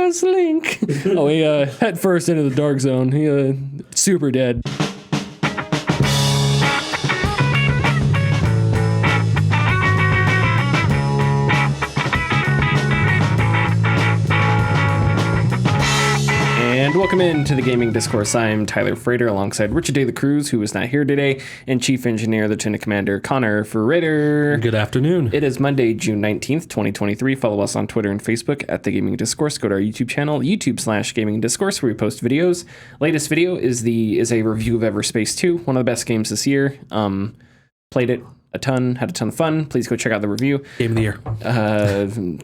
Where's Link? Oh, he head first into the dark zone. He super dead. And welcome into the Gaming Discourse. I'm Tyler Frater alongside Richard De La Cruz, who is not here today, and Chief Engineer, Lieutenant Commander Connor Frater. Good afternoon. It is Monday, June 19th, 2023. Follow us on Twitter and Facebook at The Gaming Discourse. Go to our YouTube channel, YouTube/Gaming Discourse, where we post videos. Latest video is a review of Everspace 2, one of the best games this year. Played it a ton, had a ton of fun. Please go check out the review. Game of the year.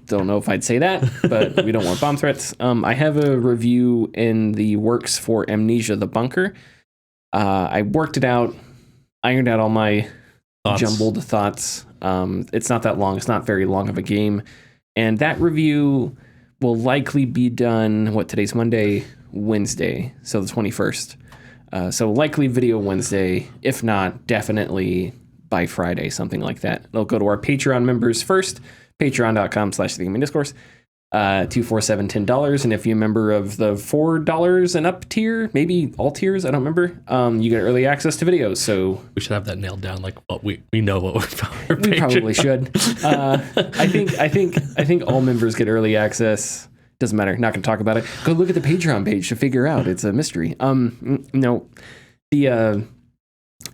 Don't know if I'd say that, but we don't want bomb threats. I have a review in the works for Amnesia: The Bunker. I worked it out, ironed out all my jumbled thoughts. It's not that long. It's not very long of a game. And that review will likely be done, today's Monday? Wednesday, so the 21st. So likely video Wednesday, if not, definitely by Friday, something like that. They'll go to our Patreon members first, patreon.com/thegamingdiscourse, $247, $10. And if you're a member of the $4 and up tier, maybe all tiers, I don't remember, you get early access to videos. So we should have that nailed down. Like, what we know what we're we probably should. I think all members get early access. Doesn't matter. Not going to talk about it. Go look at the Patreon page to figure out. It's a mystery. No, the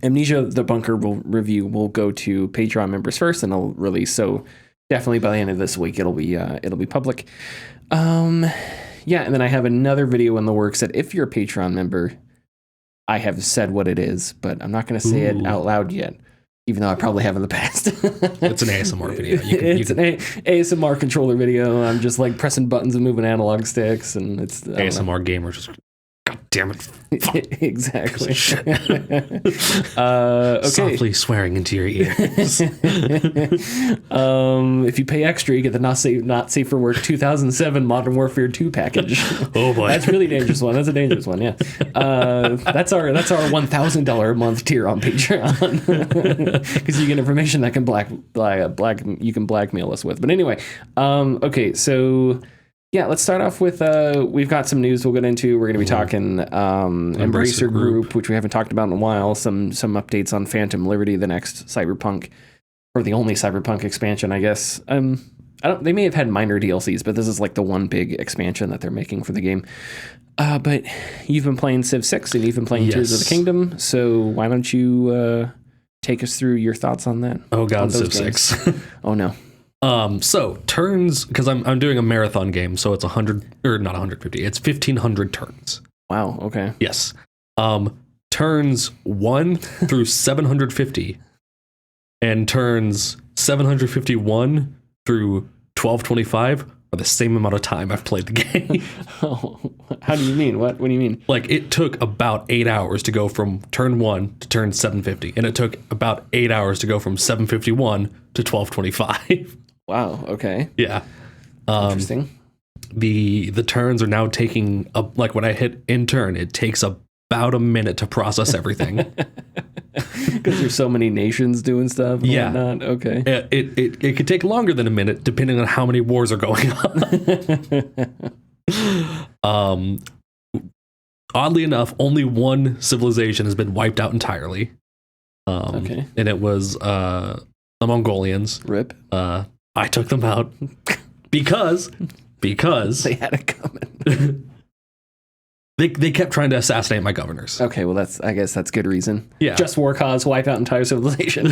Amnesia: The Bunker review will go to Patreon members first, and they'll release. So definitely by the end of this week, it'll be public. And then I have another video in the works that if you're a Patreon member, I have said what it is, but I'm not going to say it out loud yet, even though I probably have in the past. It's an ASMR video. It's an ASMR controller video. I'm just like pressing buttons and moving analog sticks, and it's ASMR gamers just. God damn it. Exactly. Okay. Softly swearing into your ears. If you pay extra, you get the Not Safe for Work 2007 Modern Warfare 2 package. Oh boy. That's a really dangerous one. That's a dangerous one, yeah. That's our $1,000 a month tier on Patreon. Because you get information that can you can blackmail us with. But anyway, okay, so yeah, let's start off with, we've got some news we'll get into. We're going to be talking Embracer Group, which we haven't talked about in a while. Some updates on Phantom Liberty, the next Cyberpunk, or the only Cyberpunk expansion, I guess. They may have had minor DLCs, but this is like the one big expansion that they're making for the game. But you've been playing Civ 6 and you've been playing Tears of the Kingdom, so why don't you take us through your thoughts on that? Oh God, Civ 6. Oh no. So turns, because I'm doing a marathon game, so it's 100 or not 150. It's 1,500 turns. Wow. Okay. Yes. Turns 1 through 750, and turns 751 through 1225 are the same amount of time I've played the game. Oh, how do you mean? What do you mean? Like, it took about 8 hours to go from turn 1 to turn 750, and it took about 8 hours to go from 751 to 1225. Wow. Okay. Yeah. Interesting. The turns are now taking like when I hit in turn, it takes about a minute to process everything. Because there's so many nations doing stuff. And whatnot. Okay. It could take longer than a minute depending on how many wars are going on. Oddly enough, only one civilization has been wiped out entirely. Okay. And it was the Mongolians. Rip. I took them out because they had it coming. They kept trying to assassinate my governors. Okay, well I guess that's good reason. Yeah. Just war cause, wipe out entire civilization.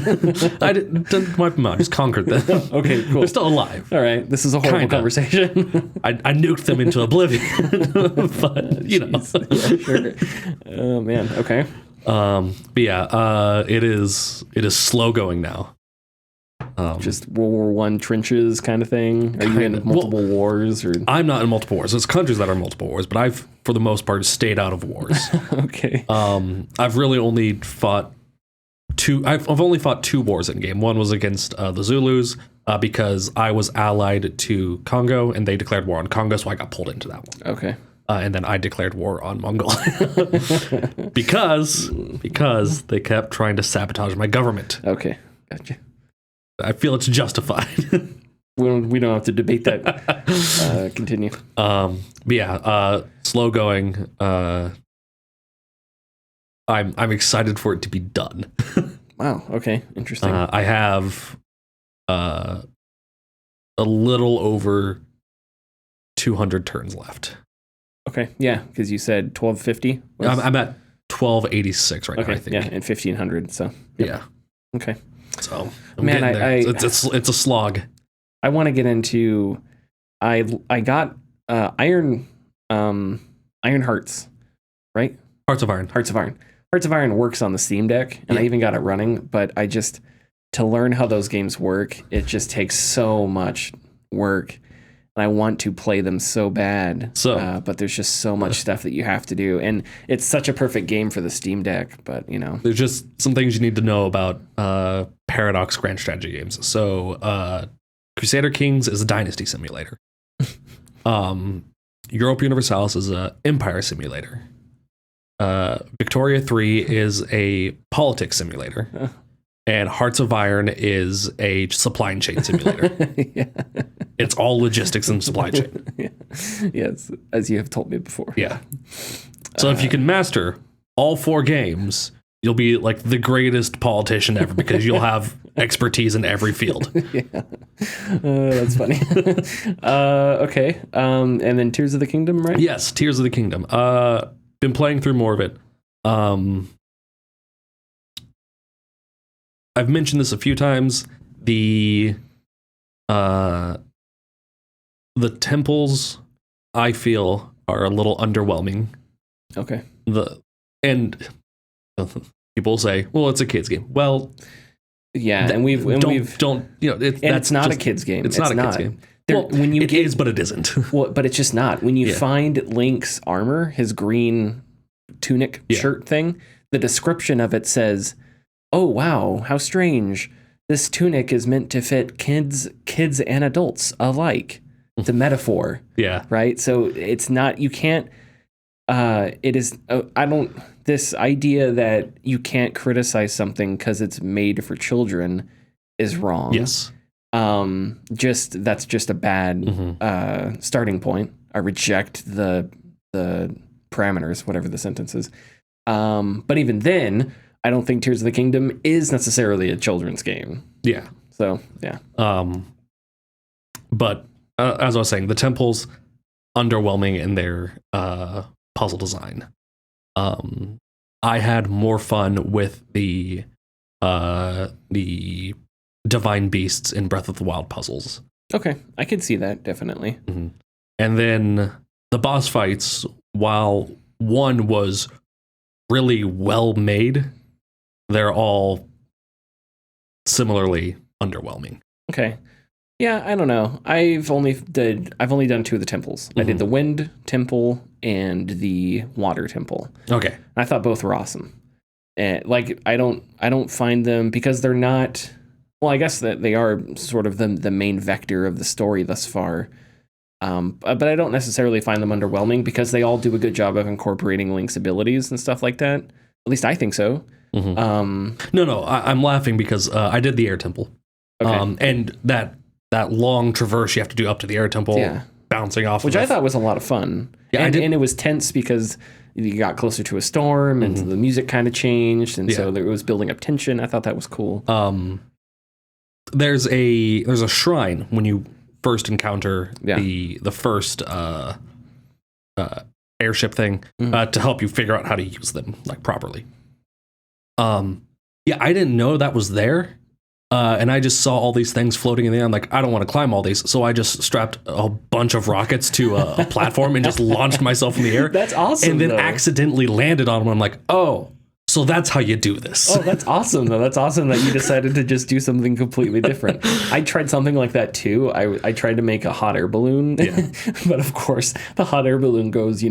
I didn't wipe them out, just conquered them. Okay, cool. They're still alive. All right, this is a horrible conversation. I nuked them into oblivion. But, you know. Yeah, sure. Oh, man, okay. But yeah, it is slow going now. Just World War I trenches kind of thing? Are you in multiple wars? Or? I'm not in multiple wars. There's countries that are in multiple wars, but I've, for the most part, stayed out of wars. Okay. I've really only fought I've only fought 2 wars in game. One was against the Zulus because I was allied to Congo, and they declared war on Congo, so I got pulled into that one. Okay. And then I declared war on Mongolia because they kept trying to sabotage my government. Okay, gotcha. I feel it's justified. We don't have to debate that. Continue. But yeah, slow going. I'm excited for it to be done. Wow. Okay. Interesting. I have a little over 200 turns left. Okay. Yeah, because you said 1250. I'm at 1286 right now. I think. Yeah, and 1500. So yep. Yeah. Okay. So man, it's a slog. I want to get into. I got Iron Hearts, right? Hearts of Iron. Hearts of Iron works on the Steam Deck, and I even got it running. But to learn how those games work, it just takes so much work. And I want to play them so bad. But there's just so much stuff that you have to do. And it's such a perfect game for the Steam Deck. But, there's just some things you need to know about Paradox Grand Strategy games. So Crusader Kings is a dynasty simulator. Europa Universalis is an empire simulator. Victoria 3 is a politics simulator. And Hearts of Iron is a supply chain simulator. Yeah. It's all logistics and supply chain. Yeah. Yes, as you have told me before. Yeah. So if you can master all 4 games, you'll be like the greatest politician ever because you'll have expertise in every field. Yeah. That's funny. Okay. And then Tears of the Kingdom, right? Yes, Tears of the Kingdom. Been playing through more of it. I've mentioned this a few times. The temples, I feel, are a little underwhelming. Okay. And people say, "Well, it's a kids game." Well, yeah, it's not a kids game. It's not a kids game. Well, it is, but it isn't. Well, but it's just not. When you find Link's armor, his green tunic shirt thing, the description of it says, "Oh wow, how strange! This tunic is meant to fit kids and adults alike." It's a metaphor. Yeah. Right. So it's not. You can't. It is. This idea that you can't criticize something because it's made for children is wrong. Yes. That's just a bad starting point. I reject the parameters, whatever the sentence is. But even then, I don't think Tears of the Kingdom is necessarily a children's game. Yeah. So yeah. But as I was saying, the temples underwhelming in their puzzle design. I had more fun with the divine beasts in Breath of the Wild puzzles. Okay, I could see that definitely. Mm-hmm. And then the boss fights, while one was really well made, they're all similarly underwhelming. Okay. Yeah, I don't know. I've only done 2 of the temples. I did the wind temple and the water temple. Okay. I thought both were awesome. And I don't find them because they're not. Well, I guess that they are sort of the main vector of the story thus far. But I don't necessarily find them underwhelming because they all do a good job of incorporating Link's abilities and stuff like that. At least I think so. Mm-hmm. No, I'm laughing because I did the air temple. Okay. And that long traverse you have to do up to the air temple, bouncing off, which I thought was a lot of fun. Yeah, and it was tense because you got closer to a storm, and the music kind of changed, and so it was building up tension. I thought that was cool. There's a shrine when you first encounter the first airship thing to help you figure out how to use them properly. I didn't know that was there. And I just saw all these things floating in the air. I'm like, I don't want to climb all these. So I just strapped a bunch of rockets to a platform and just launched myself in the air. That's awesome. And then accidentally landed on them. I'm like, oh, so that's how you do this. Oh, that's awesome, though. That's awesome that you decided to just do something completely different. I tried something like that, too. I tried to make a hot air balloon. Yeah. But, of course, the hot air balloon goes,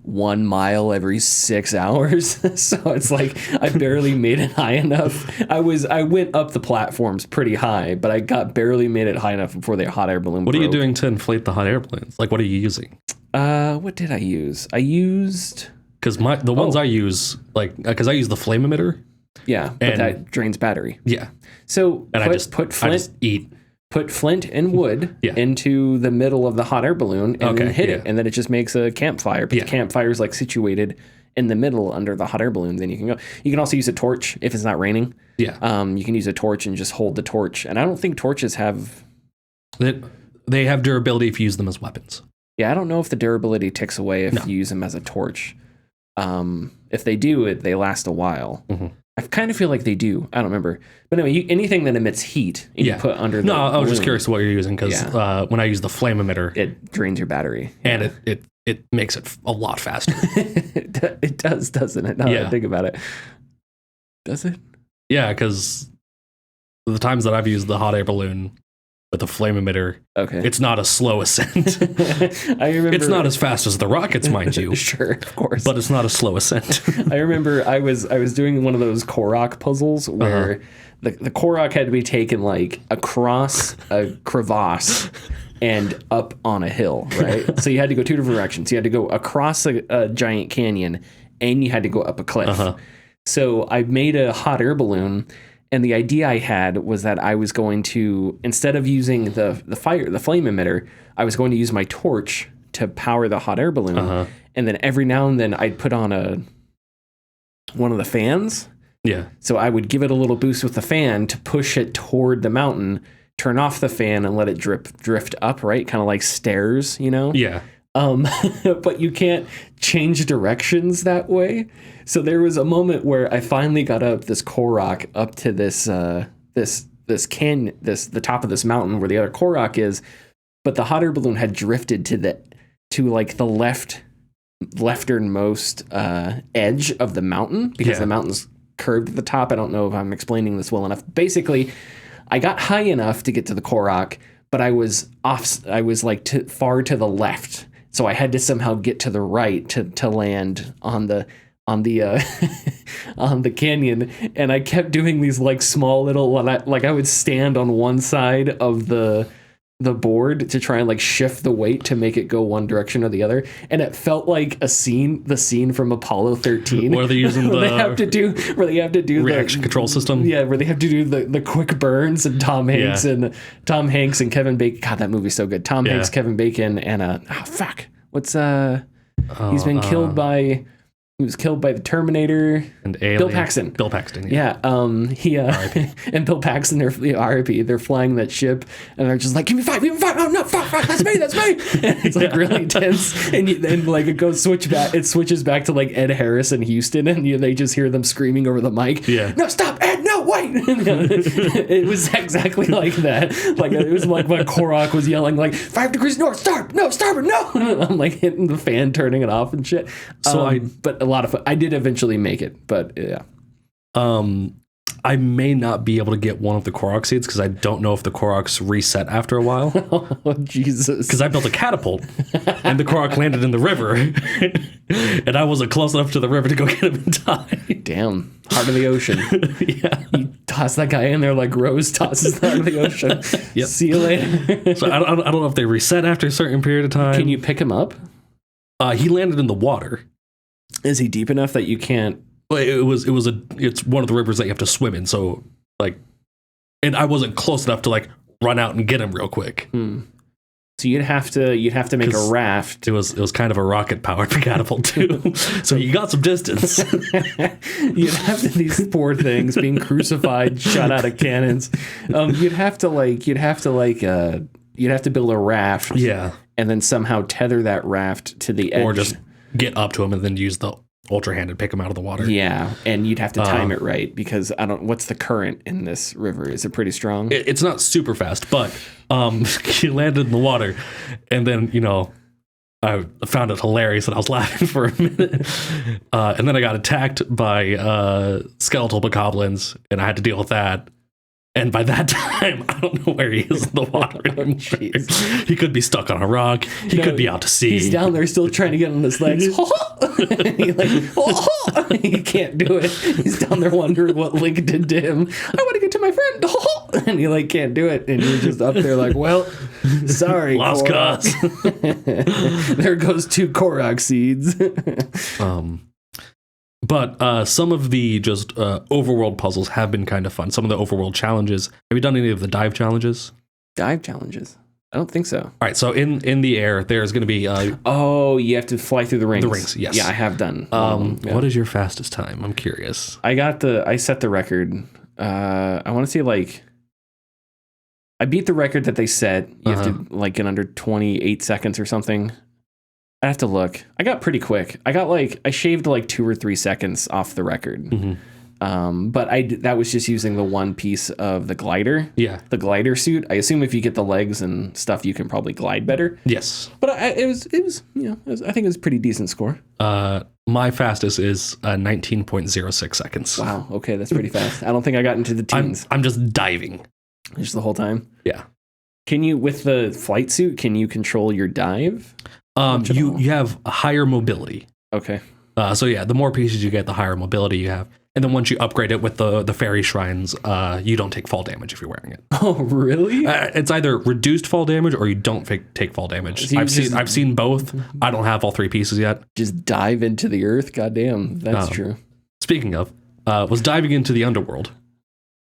1 mile every 6 hours. So it's like I barely made it high enough. I went up the platforms pretty high, but I barely made it high enough before the hot air balloon What broke. are you doing to inflate the hot air balloons? What are you using? What did I use? I used... Because the ones I use, because I use the flame emitter. Yeah, but that drains battery. Yeah. So and I just put flint... I just eat put flint and wood into the middle of the hot air balloon and then hit it, and then it just makes a campfire. But the campfire is like situated in the middle under the hot air balloon. Then you can go. You can also use a torch if it's not raining. Yeah. You can use a torch and just hold the torch. And I don't think torches have. They have durability if you use them as weapons. Yeah, I don't know if the durability ticks away if you use them as a torch. If they do, they last a while. Mm-hmm. I kind of feel like they do. I don't remember. But anyway, anything that emits heat, you put under the No, I was balloon. just curious what you're using, because when I use the flame emitter... It drains your battery. And it makes it a lot faster. It does, doesn't it? Now that I think about it. Does it? Yeah, because the times that I've used the hot air balloon with the flame emitter, it's not a slow ascent. I remember it's not as fast as the rockets, mind you. Sure, of course. But it's not a slow ascent. I remember I was doing one of those Korok puzzles where the Korok had to be taken like across a crevasse and up on a hill, right? So you had to go two different directions. You had to go across a giant canyon and you had to go up a cliff. So I made a hot air balloon. And the idea I had was that I was going to, instead of using the flame emitter, I was going to use my torch to power the hot air balloon. And then every now and then I'd put on one of the fans. Yeah. So I would give it a little boost with the fan to push it toward the mountain, turn off the fan and let it drift up, right? Kind of like stairs, you know? Yeah. But you can't change directions that way. So there was a moment where I finally got up this Korok up to this canyon, the top of this mountain where the other Korok is, but the hot air balloon had drifted to the lefternmost edge of the mountain because the mountain's curved at the top. I don't know if I'm explaining this well enough. Basically, I got high enough to get to the Korok, but I was like far to the left. So I had to somehow get to the right to land on the on the canyon, and I kept doing these like small little like I would stand on one side of the board to try and like shift the weight to make it go one direction or the other, and it felt like the scene from Apollo 13 where they're using where they have to do the reaction control system. Yeah, where they have to do the quick burns, and Tom Hanks and Kevin Bacon. God, that movie's so good. Tom Hanks, Kevin Bacon, and he was killed by the Terminator and Alien. Bill Paxton. Yeah. And Bill Paxton, they're flying that ship, and they're just like, give me five. Oh no, fuck, that's me. And it's like really tense, and like it switches back to like Ed Harris and Houston, and they just hear them screaming over the mic. Yeah. No, stop, Ed. No, wait. It was exactly like that. Like it was like my Korok was yelling like 5 degrees north, starboard, no. I'm like hitting the fan, turning it off and shit. But a lot of fun. I did eventually make it, but yeah. I may not be able to get one of the Korok seeds because I don't know if the Koroks reset after a while. Oh, Jesus. Because I built a catapult and the Korok landed in the river and I wasn't close enough to the river to go get him in time. Damn. Heart of the ocean. Yeah. You toss that guy in there like Rose tosses the heart of the ocean. Yep. See you later. So I don't know if they reset after a certain period of time. Can you pick him up? He landed in the water. Is he deep enough that you can't? It's one of the rivers that you have to swim in. So like, and I wasn't close enough to like run out and get him real quick. So you'd have to make a raft. It was kind of a rocket powered catapult too. So you got some distance. You'd have these poor things being crucified, shot out of cannons. You'd have to build a raft. Yeah. And then somehow tether that raft to the edge. Or just get up to him and then use the ultra hand and pick him out of the water. Yeah, and you'd have to time it right because what's the current in this river? Is it pretty strong? It's not super fast, but he landed in the water, and then I found it hilarious and I was laughing for a minute, and then I got attacked by skeletal bokoblins and I had to deal with that. And by that time, I don't know where he is in the water anymore. He could be stuck on a rock. He could be out to sea. He's down there still trying to get on his legs. He can't do it. He's down there wondering what Link did to him. I want to get to my friend. And he can't do it. And you're just up there like, well, sorry. Lost cause. There goes 2 Korok seeds. But some of the just overworld puzzles have been kind of fun. Some of the overworld challenges. Have you done any of the dive challenges? Dive challenges. I don't think so. All right, so in the air, there's going to be... oh, you have to fly through the rings. The rings, yes. Yeah, I have done. What is your fastest time? I'm curious. I set the record. I want to say like... I beat the record that they set. You have to like get under 28 seconds or something. I have to look. I got pretty quick. I shaved like 2 or 3 seconds off the record. Mm-hmm. But that was just using the one piece of the glider. Yeah. The glider suit. I assume if you get the legs and stuff, you can probably glide better. Yes. But it was I think it was a pretty decent score. My fastest is 19.06 seconds. Wow. Okay, that's pretty fast. I don't think I got into the teens. I'm just diving. Just the whole time. Yeah. Can you, with the flight suit, can you control your dive? You have a higher mobility. Okay. So yeah, the more pieces you get, the higher mobility you have. And then once you upgrade it with the fairy shrines, you don't take fall damage if you're wearing it. Oh, really? It's either reduced fall damage or you don't take fall damage. So I've seen both. I don't have all 3 pieces yet. Just dive into the earth? Goddamn, that's true. Speaking of, was diving into the underworld.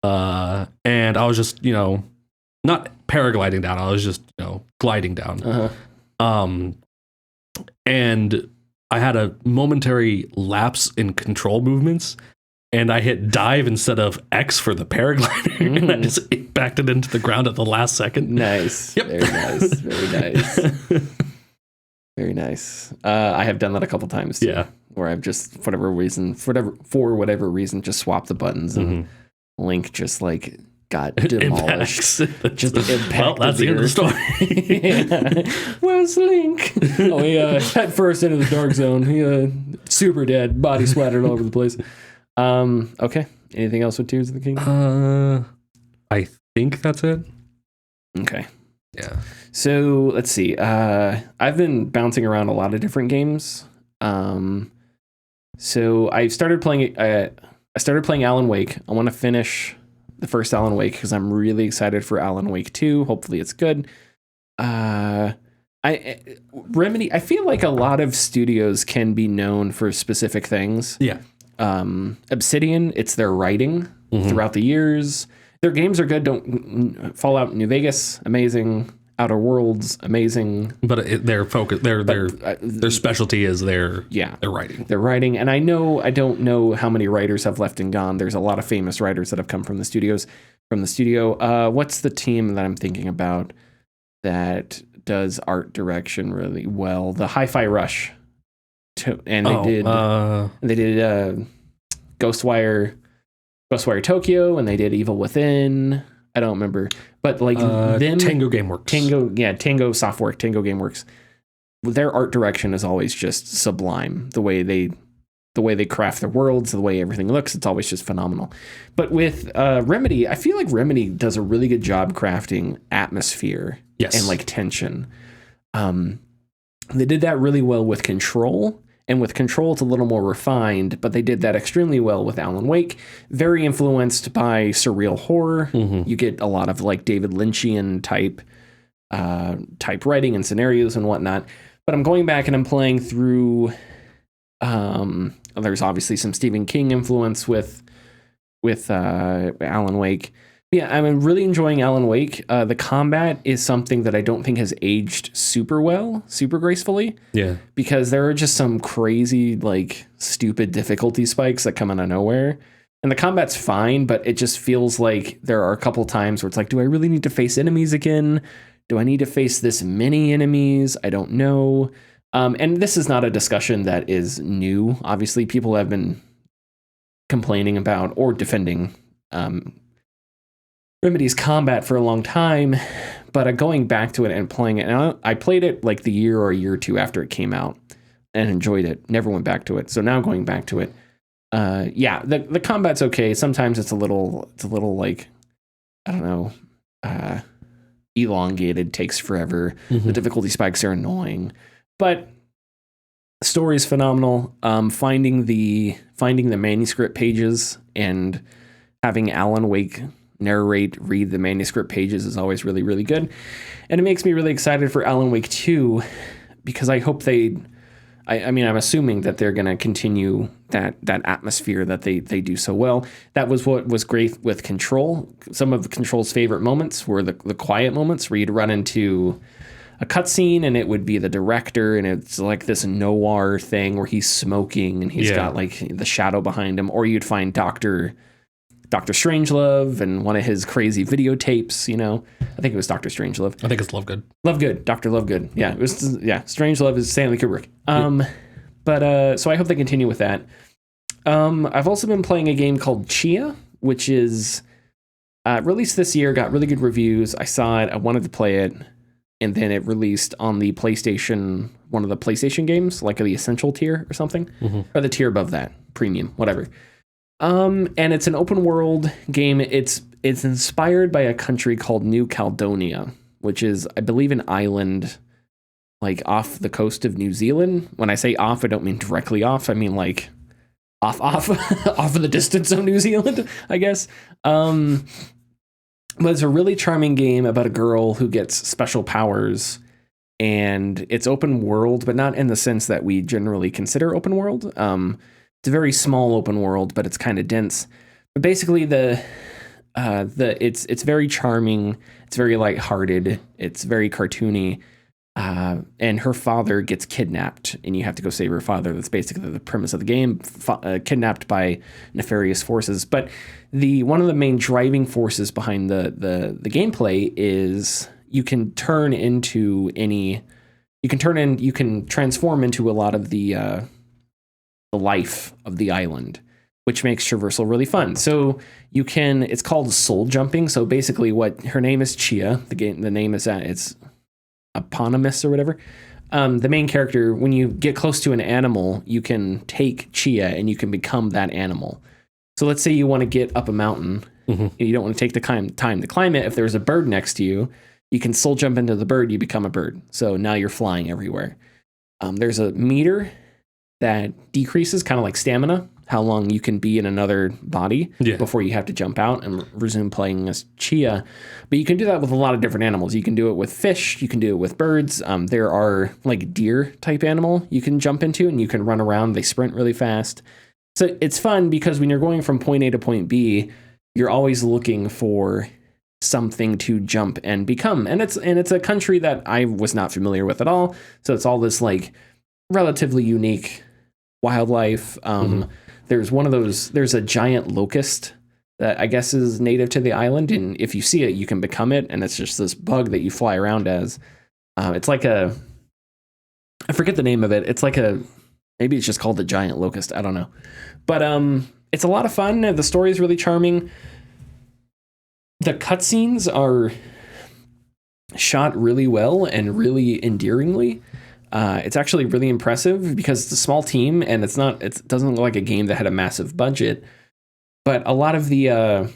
And I was just, not paragliding down. I was just, gliding down. And I had a momentary lapse in control movements, and I hit dive instead of X for the paraglider, and I just backed it into the ground at the last second. Nice. Yep. Very nice. Very nice. Very nice. I have done that a couple times too. Yeah. Where I've just, for whatever reason, just swapped the buttons and Link just like got demolished. Just impacted. Well, that's the end of the story. Where's Link? Oh, he head first into the dark zone. He super dead, body splattered all over the place. Okay. Anything else with Tears of the Kingdom? I think that's it. Okay. Yeah. So let's see. I've been bouncing around a lot of different games. So I started playing. I started playing Alan Wake. I want to finish the first Alan Wake because I'm really excited for Alan Wake 2. Hopefully it's good. Remedy. I feel like a lot of studios can be known for specific things. Yeah. Obsidian, it's their writing throughout the years. Their games are good. Fallout New Vegas, amazing. Outer Worlds, amazing. But their focus, their specialty is their writing. Their writing, and I don't know how many writers have left and gone. There's a lot of famous writers that have come from the studio. What's the team that I'm thinking about that does art direction really well? The Hi-Fi Rush, and they did Ghostwire Tokyo, and they did Evil Within. I don't remember, but like them, Tango Gameworks. Tango Softwork, Tango Gameworks. Their art direction is always just sublime. The way they craft their worlds, the way everything looks, it's always just phenomenal. But with Remedy, I feel like Remedy does a really good job crafting atmosphere and like tension. They did that really well with Control. And with Control, it's a little more refined, but they did that extremely well with Alan Wake. Very influenced by surreal horror. You get a lot of like David Lynchian type writing and scenarios and whatnot. But I'm going back and I'm playing through. There's obviously some Stephen King influence with Alan Wake. Yeah, I'm really enjoying Alan Wake. The combat is something that I don't think has aged super gracefully. Yeah. Because there are just some crazy, like, stupid difficulty spikes that come out of nowhere. And the combat's fine, but it just feels like there are a couple times where it's like, do I really need to face enemies again? Do I need to face this many enemies? I don't know. And this is not a discussion that is new. Obviously, people have been complaining about or defending Remedy's combat for a long time, but going back to it and playing it, and I played it like the year or a year or two after it came out and enjoyed it. Never went back to it. So now going back to it, the combat's okay. Sometimes it's a little like, I don't know, elongated, takes forever. The difficulty spikes are annoying, but the story is phenomenal. Finding the manuscript pages and having Alan Wake read the manuscript pages is always really, really good. And it makes me really excited for Alan Wake 2 because I hope they I mean, I'm assuming that they're going to continue that atmosphere that they do so well. That was what was great with Control. Some of Control's favorite moments were the quiet moments where you'd run into a cutscene and it would be the director, and it's like this noir thing where he's smoking and he's got like the shadow behind him, or you'd find Dr. Strangelove and one of his crazy videotapes, you know. I think it was Dr. Strangelove. I think it's Lovegood. Lovegood, Dr. Lovegood. Yeah, it was. Yeah, Strangelove is Stanley Kubrick. But so I hope they continue with that. I've also been playing a game called Chia, which is released this year, got really good reviews. I saw it, I wanted to play it, and then it released on the PlayStation, one of the PlayStation games, like the Essential tier or something, or the tier above that, Premium, whatever. And it's an open world game. It's inspired by a country called New Caledonia, which is, I believe, an island like off the coast of New Zealand. When I say off, I don't mean directly off. I mean like off off of the distance of New Zealand, I guess. But it's a really charming game about a girl who gets special powers, and it's open world, but not in the sense that we generally consider open world. It's a very small open world, but it's kind of dense. But basically, it's very charming. It's very lighthearted. It's very cartoony. And her father gets kidnapped, and you have to go save her father. That's basically the premise of the game. Kidnapped by nefarious forces. But one of the main driving forces behind the gameplay is you can transform into a lot of the life of the island, which makes traversal really fun. So it's called soul jumping. So basically what her name is Chia. The name is it's eponymous or whatever. The main character, when you get close to an animal, you can take Chia and you can become that animal. So let's say you want to get up a mountain. You don't want to take the time to climb it. If there's a bird next to you, you can soul jump into the bird, you become a bird. So now you're flying everywhere. There's a meter that decreases, kind of like stamina, how long you can be in another body before you have to jump out and resume playing as Chia. But you can do that with a lot of different animals. You can do it with fish. You can do it with birds. There are like deer type animal you can jump into, and you can run around. They sprint really fast. So it's fun because when you're going from point A to point B, you're always looking for something to jump and become. And it's a country that I was not familiar with at all. So it's all this like relatively unique wildlife. There's a giant locust that I guess is native to the island, and if you see it, you can become it, and it's just this bug that you fly around as. It's like I forget the name of it. It's like maybe it's just called the giant locust. I don't know, but it's a lot of fun. The story is really charming. The cutscenes are shot really well and really endearingly. It's actually really impressive because it's a small team, and it doesn't look like a game that had a massive budget, but a lot of the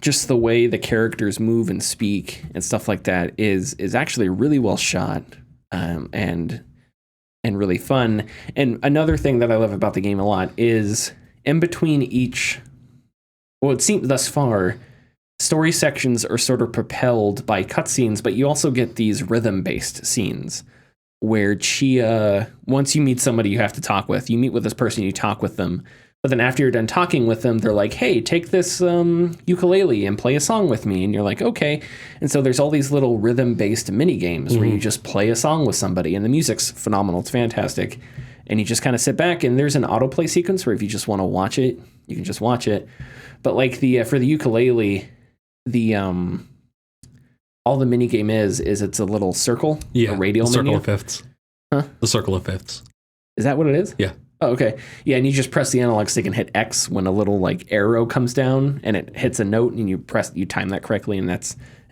just the way the characters move and speak and stuff like that is actually really well shot, and really fun. And another thing that I love about the game a lot is in between it seems thus far, story sections are sort of propelled by cutscenes, but you also get these rhythm-based scenes where Chia, once you meet somebody you have to talk with, you meet with this person, you talk with them, but then after you're done talking with them, they're like, hey, take this ukulele and play a song with me. And you're like, okay. And so there's all these little rhythm-based mini games where you just play a song with somebody, and the music's phenomenal. It's fantastic. And you just kind of sit back, and there's an autoplay sequence where if you just want to watch it, you can just watch it. But like for the ukulele, all the mini game is it's a little circle, a radial circle menu. Of fifths. Huh? The circle of fifths. Is that what it is? Yeah. Oh, okay. Yeah, and you just press the analog stick and hit X when a little like arrow comes down and it hits a note, and you time that correctly, and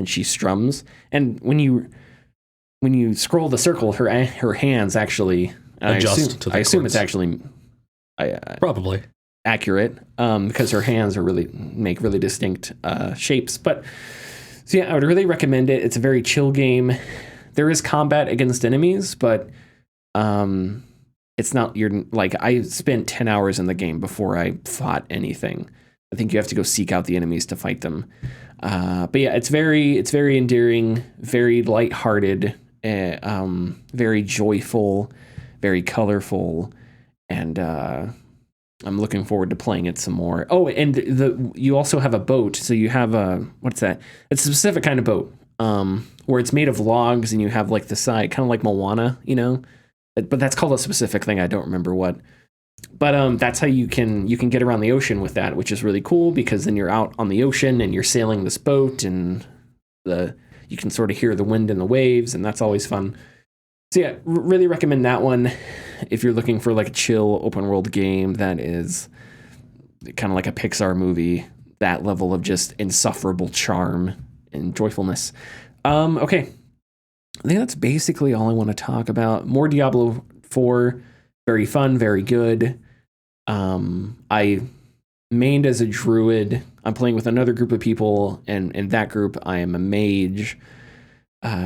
she strums. And when you scroll the circle, her hands actually adjust to the I assume chords. it's actually Probably accurate, because her hands make really distinct shapes. But so yeah, I would really recommend it. It's a very chill game. There is combat against enemies, but it's not. I spent 10 hours in the game before I fought anything. I think you have to go seek out the enemies to fight them. But yeah, it's very endearing, very lighthearted, very joyful, very colorful, and I'm looking forward to playing it some more. Oh, and you also have a boat. So you have what's that? It's a specific kind of boat where it's made of logs, and you have like the side, kind of like Moana, But that's called a specific thing. I don't remember what. But that's how you can get around the ocean with that, which is really cool because then you're out on the ocean and you're sailing this boat, and you can sort of hear the wind and the waves, and that's always fun. So yeah, really recommend that one if you're looking for like a chill open world game that is kind of like a Pixar movie, that level of just insufferable charm and joyfulness. Okay. I think that's basically all I want to talk about. More Diablo 4, very fun, very good. I mained as a druid. I'm playing with another group of people, and in that group I am a mage.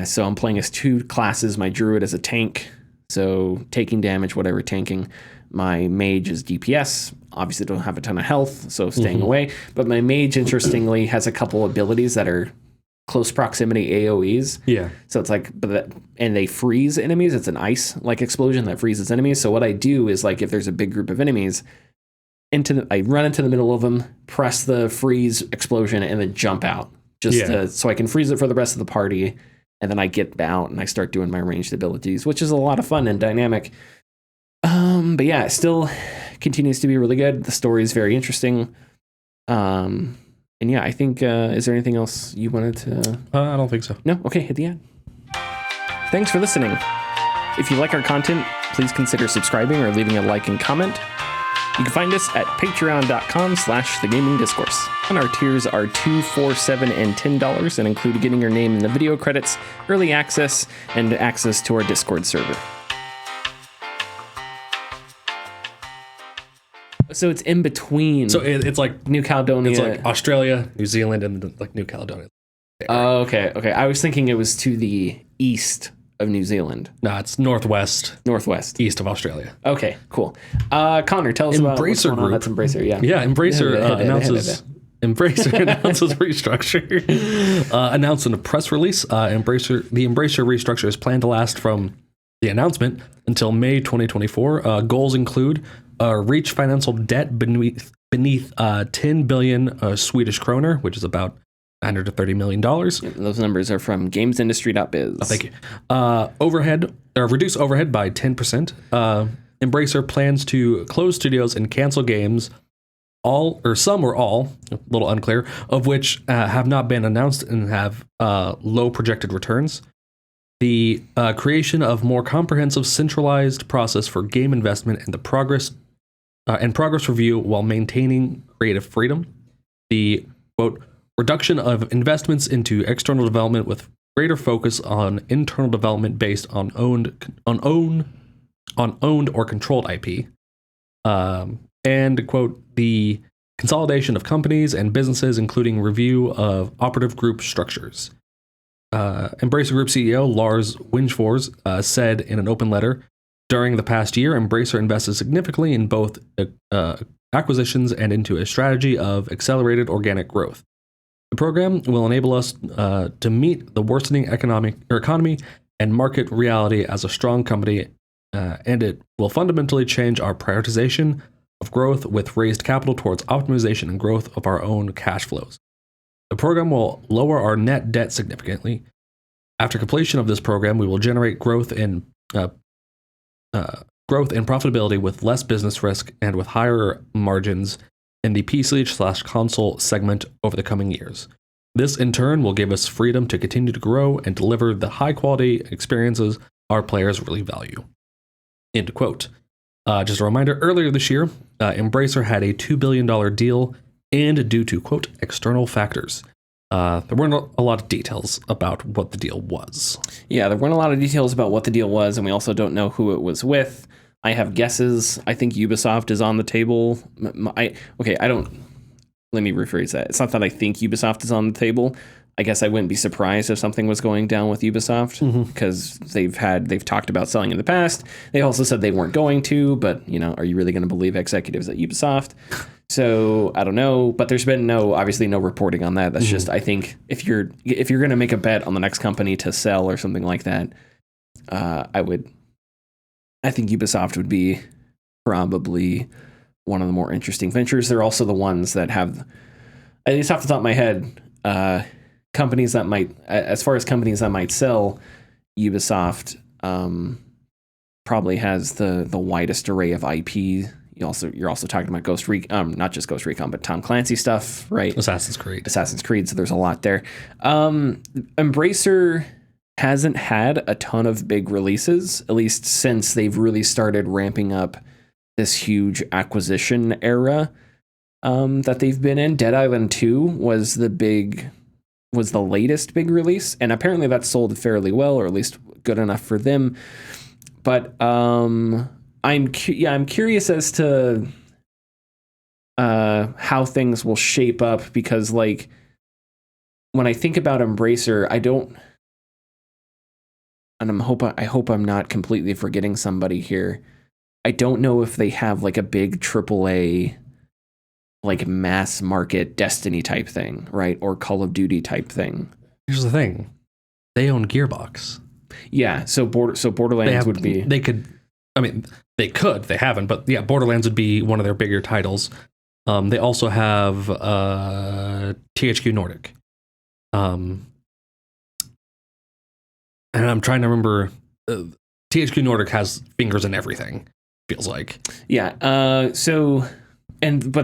So I'm playing as 2 classes. My druid is a tank, so taking damage, whatever, tanking. My mage is DPS. Obviously don't have a ton of health, so staying away. But my mage, interestingly, has a couple abilities that are close proximity AoEs. Yeah. So it's like, and they freeze enemies. It's an ice like explosion that freezes enemies. So what I do is, like, if there's a big group of enemies, I run into the middle of them, press the freeze explosion, and then jump out so I can freeze it for the rest of the party. And then I get out and I start doing my ranged abilities, which is a lot of fun and dynamic. But yeah, it still continues to be really good. The story is very interesting. And yeah, I think, is there anything else you wanted to? I don't think so. No? Okay, hit the ad. Thanks for listening. If you like our content, please consider subscribing or leaving a like and comment. You can find us at patreon.com/thegamingdiscourse. And our tiers are $2, $4, $7, and $10 and include getting your name in the video credits, early access, and access to our Discord server. So it's in between. So it's like New Caledonia. It's like Australia, New Zealand, and like New Caledonia. Oh, okay. I was thinking it was to the east of New Zealand. No, it's northwest, east of Australia. Okay, cool. Connor, tell us about what's going on. That's Embracer. Yeah. Yeah, Embracer announces Restructure. Announced in a press release. The Embracer Restructure is planned to last from the announcement until May 2024. Goals include reach financial debt beneath 10 billion Swedish kroner, which is about $930 million. Those numbers are from gamesindustry.biz. Oh, thank you. Reduce overhead by 10%. Embracer plans to close studios and cancel games, some or all, a little unclear, of which have not been announced and have low projected returns. The creation of more comprehensive centralized process for game investment and the progress review while maintaining creative freedom. The quote, reduction of investments into external development with greater focus on internal development based on owned or controlled IP. And quote, the consolidation of companies and businesses, including review of operative group structures. Embracer Group CEO Lars Wingefors said in an open letter, during the past year, Embracer invested significantly in both acquisitions and into a strategy of accelerated organic growth. The program will enable us to meet the worsening economy and market reality as a strong company, and it will fundamentally change our prioritization of growth with raised capital towards optimization and growth of our own cash flows. The program will lower our net debt significantly. After completion of this program, we will generate growth in profitability with less business risk and with higher margins in the PC/console segment over the coming years. This, in turn, will give us freedom to continue to grow and deliver the high-quality experiences our players really value. End quote. Just a reminder, earlier this year, Embracer had a $2 billion deal, and due to, quote, external factors, there weren't a lot of details about what the deal was. Yeah, there weren't a lot of details about what the deal was, and we also don't know who it was with. I have guesses. I think Ubisoft is on the table. Let me rephrase that. It's not that I think Ubisoft is on the table. I guess I wouldn't be surprised if something was going down with Ubisoft because they've talked about selling in the past. They also said they weren't going to, but are you really going to believe executives at Ubisoft? So I don't know, but there's been obviously no reporting on that. That's just, I think if you're going to make a bet on the next company to sell or something like that, I would I think Ubisoft would be probably one of the more interesting ventures. They're also the ones that have, at least off the top of my head, companies that might, as far as companies that might sell, Ubisoft probably has the widest array of IP. You're also talking about Ghost Recon, not just Ghost Recon, but Tom Clancy stuff, right? Assassin's Creed. So there's a lot there. Embracer hasn't had a ton of big releases, at least since they've really started ramping up this huge acquisition era that they've been in. Dead Island 2 was the latest big release, and apparently that sold fairly well, or at least good enough for them. But I'm curious as to how things will shape up, because like when I think about Embracer, I hope I'm not completely forgetting somebody here. I don't know if they have like a big AAA, like mass market Destiny type thing, right? Or Call of Duty type thing. Here's the thing. They own Gearbox. Yeah, so Borderlands would be... They haven't, but yeah, Borderlands would be one of their bigger titles. They also have THQ Nordic. And I'm trying to remember, THQ Nordic has fingers in everything, feels like. Yeah, but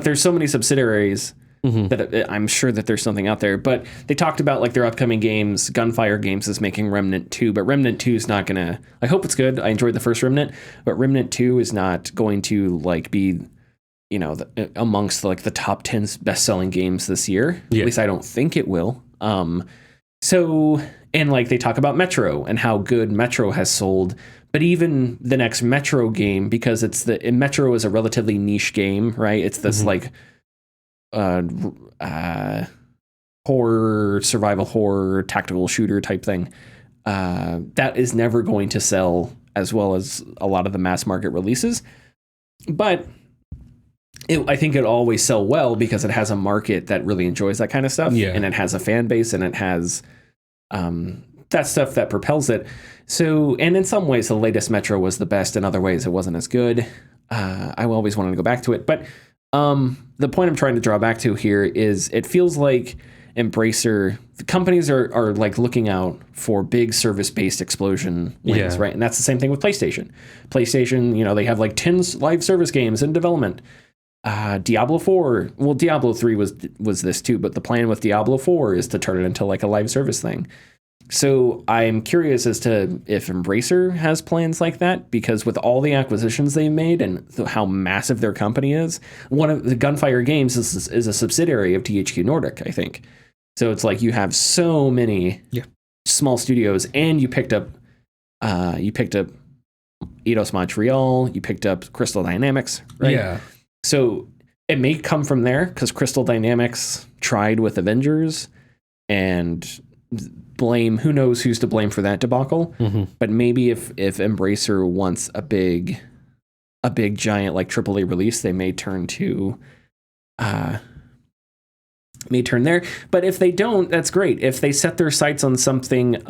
there's so many subsidiaries that I'm sure that there's something out there. But they talked about like their upcoming games. Gunfire Games is making Remnant 2, but Remnant 2 is not gonna. I hope it's good. I enjoyed the first Remnant, but Remnant 2 is not going to like be, amongst like the top 10 best-selling games this year. Yeah. At least I don't think it will. And like they talk about Metro and how good Metro has sold. But even the next Metro game, because Metro is a relatively niche game, right? It's this like survival horror, tactical shooter type thing. That is never going to sell as well as a lot of the mass market releases. But I think it always sell well because it has a market that really enjoys that kind of stuff. Yeah. And it has a fan base, and it has that stuff that propels it. So, and in some ways, the latest Metro was the best. In other ways, it wasn't as good. I always wanted to go back to it. But the point I'm trying to draw back to here is it feels like Embracer, the companies are like looking out for big service-based explosion wins, right? And that's the same thing with PlayStation. PlayStation, they have like 10 live service games in development. Diablo 4, well, Diablo 3 was this too, but the plan with Diablo 4 is to turn it into like a live service thing. So I'm curious as to if Embracer has plans like that, because with all the acquisitions they've made and how massive their company is, one of the Gunfire Games is a subsidiary of THQ Nordic, I think. So it's like you have so many small studios, and you picked up Eidos Montreal, you picked up Crystal Dynamics, right? Yeah. So it may come from there because Crystal Dynamics tried with Avengers, and who knows who's to blame for that debacle. But maybe if Embracer wants a big giant like AAA release, they may turn there. But if they don't, that's great. If they set their sights on something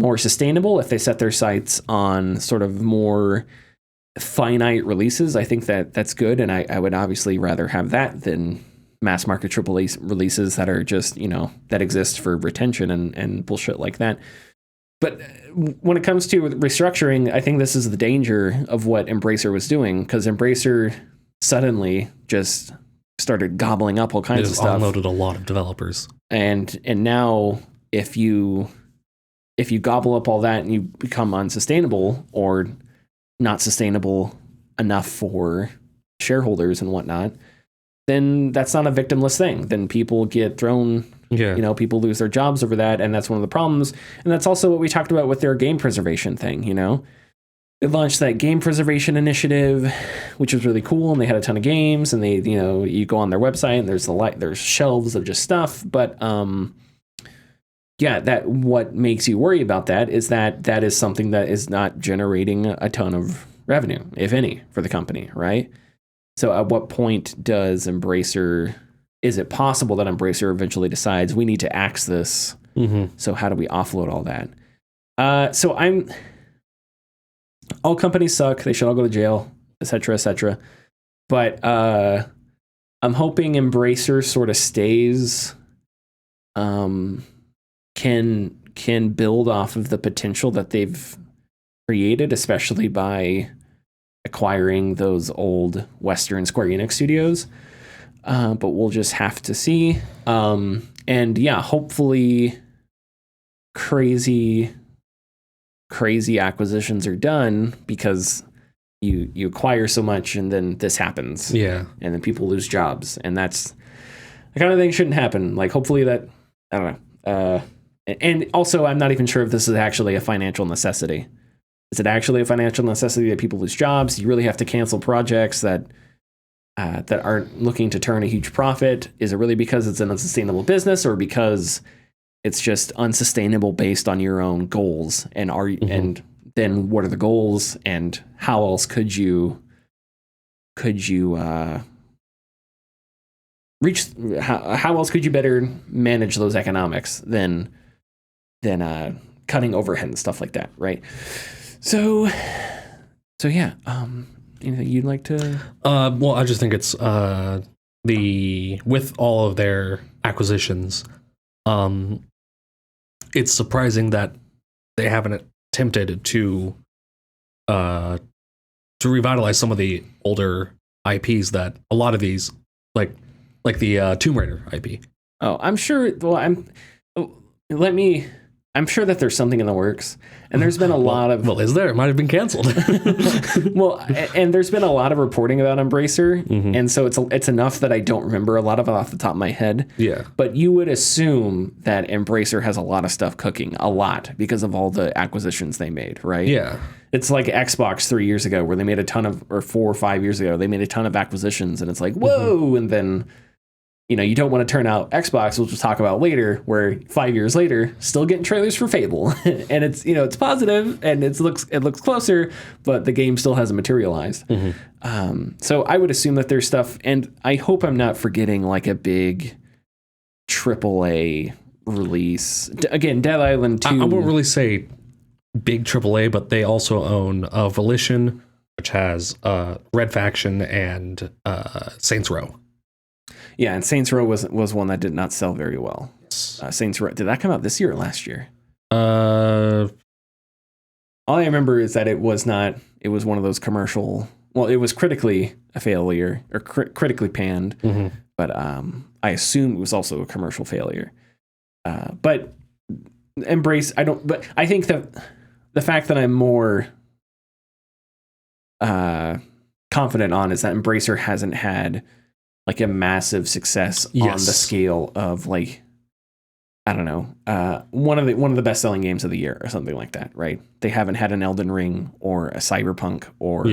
more sustainable, if they set their sights on sort of more finite releases, I think that's good, and I would obviously rather have that than mass market AAA releases that are just, that exist for retention and bullshit like that. But when it comes to restructuring, I think this is the danger of what Embracer was doing, because Embracer suddenly just started gobbling up all kinds of stuff. Unloaded a lot of developers. And now if you gobble up all that and you become unsustainable or not sustainable enough for shareholders and whatnot, then that's not a victimless thing. Then people get thrown, people lose their jobs over that. And that's one of the problems. And that's also what we talked about with their game preservation thing, They launched that game preservation initiative, which was really cool. And they had a ton of games, and they, you go on their website and there's shelves of just stuff. But, what makes you worry about that is something that is not generating a ton of revenue, if any, for the company, right? So at what point is it possible that Embracer eventually decides we need to axe this? So how do we offload all that? So all companies suck. They should all go to jail, etc., etc. But I'm hoping Embracer sort of stays, can build off of the potential that they've created, especially by acquiring those old Western Square Enix studios. But we'll just have to see. And yeah, hopefully crazy acquisitions are done, because you acquire so much and then this happens. Yeah. And then people lose jobs, and that's the kind of thing shouldn't happen. Like, hopefully that, I don't know. And also, I'm not even sure if this is actually a financial necessity. Is it actually a financial necessity that people lose jobs? You really have to cancel projects that aren't looking to turn a huge profit? Is it really because it's an unsustainable business, or because it's just unsustainable based on your own goals? And and then what are the goals, and how else could you reach? How else could you better manage those economics than cutting overhead and stuff like that, right? So yeah. Anything you'd like to? Well, I just think it's with all of their acquisitions, it's surprising that they haven't attempted to revitalize some of the older IPs that a lot of these, like the Tomb Raider IP. Oh, I'm sure. Well, I'm sure that there's something in the works, and there's been a lot of. Well, is there? It might have been canceled. Well, and there's been a lot of reporting about Embracer, and so it's enough that I don't remember a lot of it off the top of my head. Yeah. But you would assume that Embracer has a lot of stuff cooking, a lot, because of all the acquisitions they made, right? Yeah. It's like Xbox 3 years ago, where they made a ton of, or 4 or 5 years ago, they made a ton of acquisitions, and it's like, whoa, and then. You don't want to turn out Xbox, which we'll talk about later, where 5 years later, still getting trailers for Fable. And it's, it's positive and it looks closer, but the game still hasn't materialized. So I would assume that there's stuff, and I hope I'm not forgetting like a big AAA release. Again, Dead Island 2. I won't really say big AAA, but they also own Volition, which has Red Faction and Saints Row. Yeah, and Saints Row was one that did not sell very well. Saints Row, did that come out this year or last year? All I remember is that it was one of those commercial. Well, it was critically a failure, or critically panned, but I assume it was also a commercial failure. But Embrace, but I think that the fact that I'm more confident on is that Embracer hasn't had like a massive success on the scale of, like, I don't know, one of the best selling games of the year or something like that, right? They haven't had an Elden Ring or a Cyberpunk or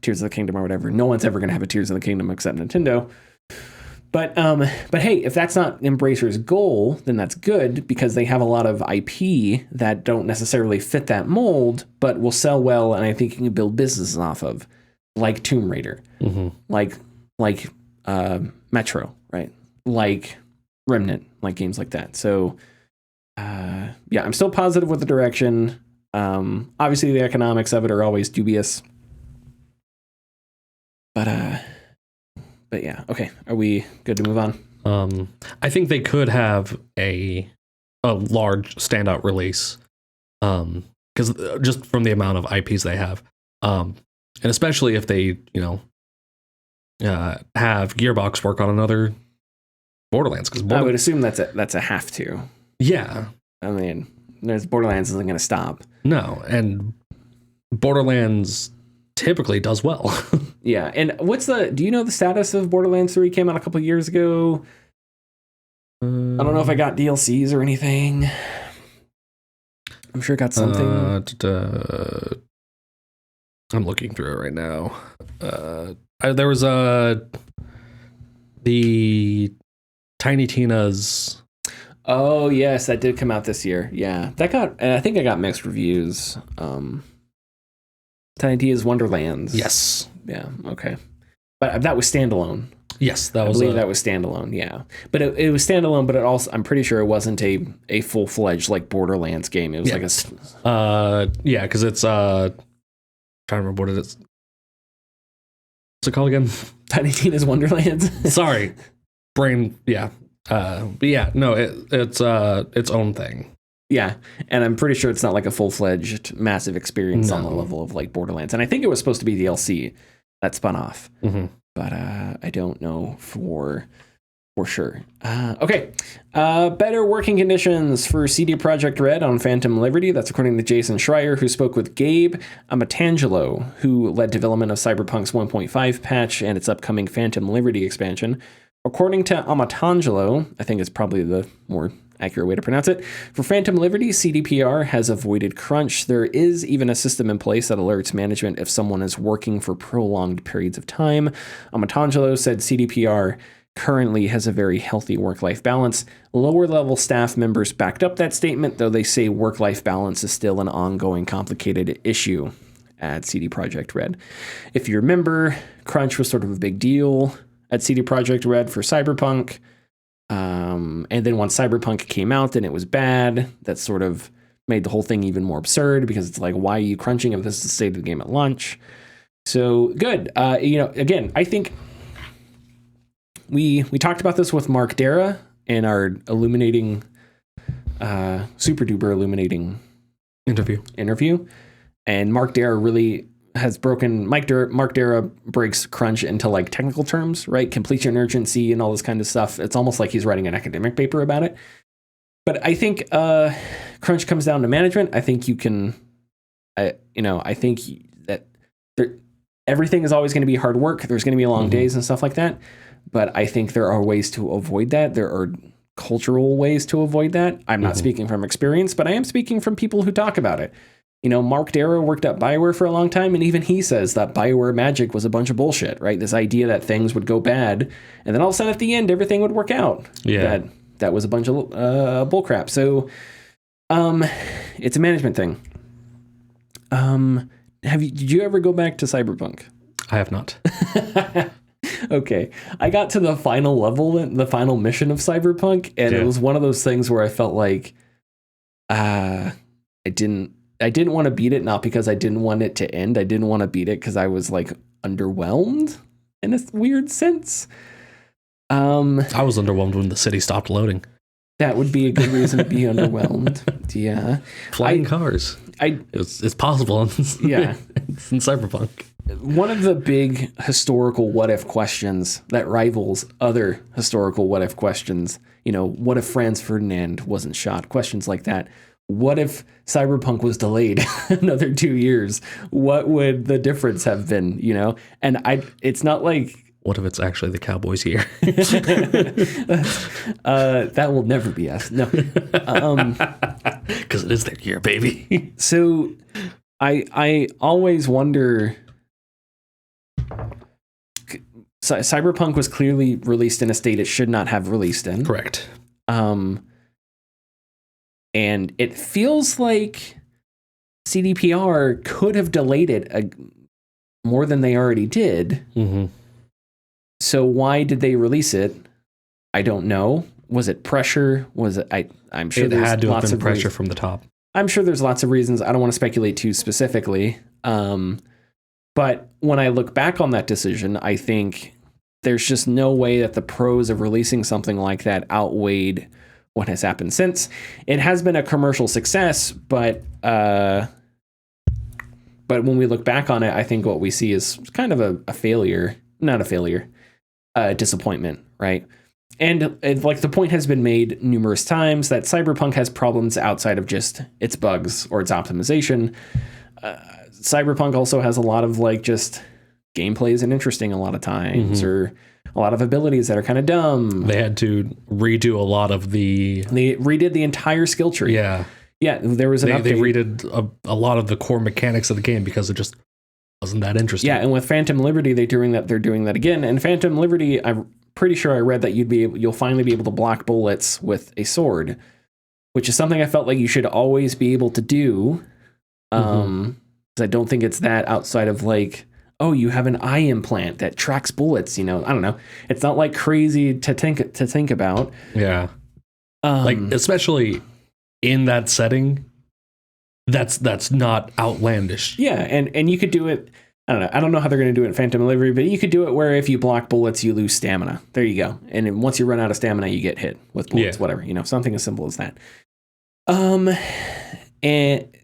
Tears of the Kingdom or whatever. No one's ever going to have a Tears of the Kingdom except Nintendo. But hey, if that's not Embracer's goal, then that's good, because they have a lot of IP that don't necessarily fit that mold, but will sell well, and I think you can build businesses off of, like Tomb Raider, like Metro, right? Like Remnant, like games like that. So, yeah, I'm still positive with the direction. Obviously, the economics of it are always dubious. But yeah, okay. Are we good to move on? I think they could have a large standout release, because just from the amount of IPs they have, and especially if they, have Gearbox work on another Borderlands, because I would assume that's a have to. Yeah, I mean, Borderlands isn't going to stop. No, and Borderlands typically does well. Yeah, and do you know the status of Borderlands 3? Came out a couple of years ago. I don't know if I got DLCs or anything. I'm sure I got something. I'm looking through it right now. There was the Tiny Tina's. Oh yes, that did come out this year. Yeah, I think I got mixed reviews. Tiny Tina's Wonderlands. Yes. Yeah. Okay. But that was standalone. Yes, I believe that was standalone. Yeah, but it was standalone. But it also, I'm pretty sure it wasn't a full fledged like Borderlands game. It was like a. Yeah, because it's trying to remember what it is. What's it called again? Tiny Tina's Wonderlands. Sorry, brain. Yeah, but yeah, no, it's its own thing. Yeah, and I'm pretty sure it's not like a full-fledged massive experience on the level of like Borderlands. And I think it was supposed to be DLC that spun off, but I don't know for sure. Okay, better working conditions for CD Projekt Red on Phantom Liberty. That's according to Jason Schreier, who spoke with Gabe Amatangelo, who led development of Cyberpunk's 1.5 patch and its upcoming Phantom Liberty expansion. According to Amatangelo, I think it's probably the more accurate way to pronounce it, for Phantom Liberty, CDPR has avoided crunch. There is even a system in place that alerts management if someone is working for prolonged periods of time. Amatangelo said CDPR currently has a very healthy work-life balance. Lower-level staff members backed up that statement, though they say work-life balance is still an ongoing complicated issue at CD Projekt Red. If you remember, crunch was sort of a big deal at CD Projekt Red for Cyberpunk. And then once Cyberpunk came out, then it was bad. That sort of made the whole thing even more absurd because it's like, why are you crunching if this is the state of the game at launch? So good. Again, I think we talked about this with Mark Dara in our illuminating, super duper illuminating interview. And Mark Dara really has broken, Mark Dara breaks crunch into like technical terms, right? Completion urgency and all this kind of stuff. It's almost like he's writing an academic paper about it. But I think crunch comes down to management. I think you can, I think that everything is always going to be hard work. There's going to be long days and stuff like that. But I think there are ways to avoid that. There are cultural ways to avoid that. I'm not speaking from experience, but I am speaking from people who talk about it. Mark Darrow worked at BioWare for a long time, and even he says that BioWare magic was a bunch of bullshit, right? This idea that things would go bad, and then all of a sudden at the end, everything would work out. Yeah. That was a bunch of bullcrap. So it's a management thing. Did you ever go back to Cyberpunk? I have not. Okay. I got to the final level, the final mission of Cyberpunk, and it was one of those things where I felt like I didn't want to beat it, not because I didn't want it to end. I didn't want to beat it because I was like underwhelmed in a weird sense. I was underwhelmed when the city stopped loading. That would be a good reason to be underwhelmed. Yeah. Flying cars. It's possible. Yeah. It's in Cyberpunk. One of the big historical what-if questions that rivals other historical what-if questions, what if Franz Ferdinand wasn't shot? Questions like that. What if Cyberpunk was delayed another 2 years? What would the difference have been, And it's not like... What if it's actually the Cowboys here? That will never be asked. No. Because it is their year, baby. So I always wonder... Cyberpunk was clearly released in a state it should not have released in. Correct. And it feels like CDPR could have delayed it more than they already did. Mm-hmm. So why did they release it? I don't know. Was it pressure? Was it? I'm sure it there's had to lots have been of pressure from the top. I'm sure there's lots of reasons. I don't want to speculate too specifically. But when I look back on that decision, I think there's just no way that the pros of releasing something like that outweighed what has happened since. It has been a commercial success, but when we look back on it, I think what we see is kind of a failure, not a failure, disappointment, right? And like the point has been made numerous times that Cyberpunk has problems outside of just its bugs or its optimization. Cyberpunk also has a lot of like just gameplay isn't interesting a lot of times, or a lot of abilities that are kind of dumb. They had to redo a lot of the... They redid the entire skill tree. Yeah. Yeah, there was an update. They redid a lot of the core mechanics of the game because it just wasn't that interesting. Yeah, and with Phantom Liberty, they're doing that again. And Phantom Liberty, I'm pretty sure I read that you'll finally be able to block bullets with a sword, which is something I felt like you should always be able to do. Because I don't think it's that outside of like, oh, you have an eye implant that tracks bullets. I don't know. It's not like crazy to think about. Yeah. Like especially in that setting, That's not outlandish. Yeah, and you could do it. I don't know how they're going to do it in Phantom Delivery, but you could do it where if you block bullets, you lose stamina. There you go. And then once you run out of stamina, you get hit with bullets, whatever, something as simple as that. And